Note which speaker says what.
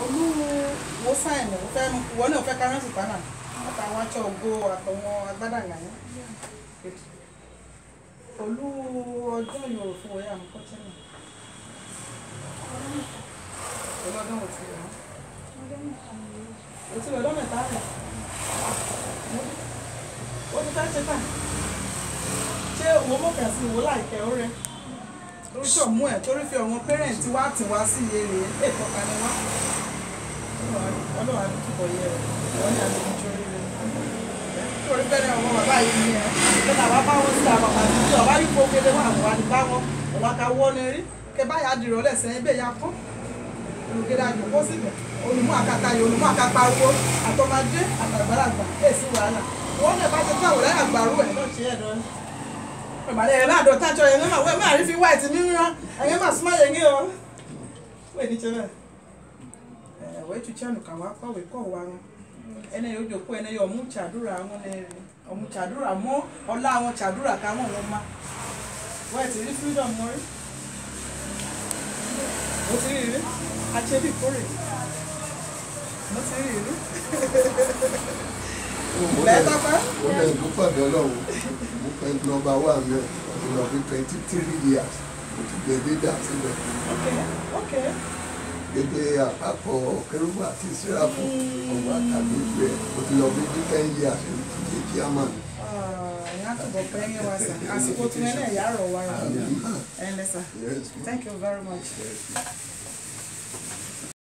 Speaker 1: Olúwo sáìnì ó fẹ́ wọ́n náà fẹ́ kárẹ́ǹsì tánà àtàwọn aṣọ ògo àtàwọn agbádàgbà yẹn. Olú ọjọ́ yóò fún wọ́n yà ń kọ́ tẹ́lẹ̀. Ọlọ́dún ò ti rà. Ó ti rà ọdún mẹ́ta rẹ̀. Ó ti fẹ́ ṣe tà. Ṣé owó mọ̀kà sí ìwò láìpẹ́ ó rẹ̀? Torí tí ọ̀mú ẹ̀ torí fi ọ̀wọ́n pẹ́rẹ́ǹtì wá tì wá sí èrè ètò kan ni wá. Ọlọ́run àti túbọ̀ yẹ rẹ̀. Wọ́n ní àlejò ìjọrí rẹ̀. Torí bẹ́ẹ̀ ni ọmọ bàbá yìí ni ẹ̀. Bẹ́ẹ̀ bá bá wọn sí àwọn bàbá tí ọba yìí fún kéde wọn àwọn àdìbá wọn. Ọba ká wọ́n ní rí. Kẹ báyà dìrọ̀ lẹ́sẹ̀ ẹgbẹ́ ya kọ́. Olùkéde àjòkó síbẹ̀. Olùmọ̀ àkàtà yìí olùmọ̀ àkàpà owó. Àtọmọdé àtàgbàlagbà. Èsì wàhálà. Wọ́n lè bá ti tó àwòrán àgbàrú ẹ̀ náà ṣe ẹ̀ lọ́nà. Ìbàdàn ẹ̀ máa dọ̀ tájọ ẹ̀ máa rí fi white mímíràn. Ẹ̀yẹ́ máa súnmọ́ yẹn ní o. Wẹ́ẹ̀ ní tẹ́lẹ̀. Wẹ́ẹ̀ tún chánù kà wá kọ̀wé kọ̀ wá wọn. Ẹni yóò jòkó ẹni yóò mú chàdúrà wọn lẹ́rìí. Ọmú chàdúrà mọ́ ọlá àwọn chàdúrà káwọn wọn má. Wẹ́ẹ̀ ti rí freedom wọn rí. Mo ti rí rí. Achébí kórè. Mo ti rí rí. Lẹ́tọ́pẹ́.
Speaker 2: Ó lè tó pàdé ọlọ́run. Mo fẹ́ nọ́mbà wà mí ọdún lọ bí 23 years. Mo ti gbé dídá sílẹ̀.
Speaker 1: Okay.
Speaker 2: Gbèdé àpapọ̀ kérúbù àti ìsírafù ọ̀gbà tàbí ìgbẹ́. Mo ti lọ bí 10 years ní ti jẹ́ chairman.
Speaker 1: Ìyá àtúbọ̀ pé ẹ̀yẹ wa sà. Àsìkò tí wọ́n náà yà rọ̀ wá rọ̀. Ẹ̀ ǹlẹ́ sà. Thank you very much.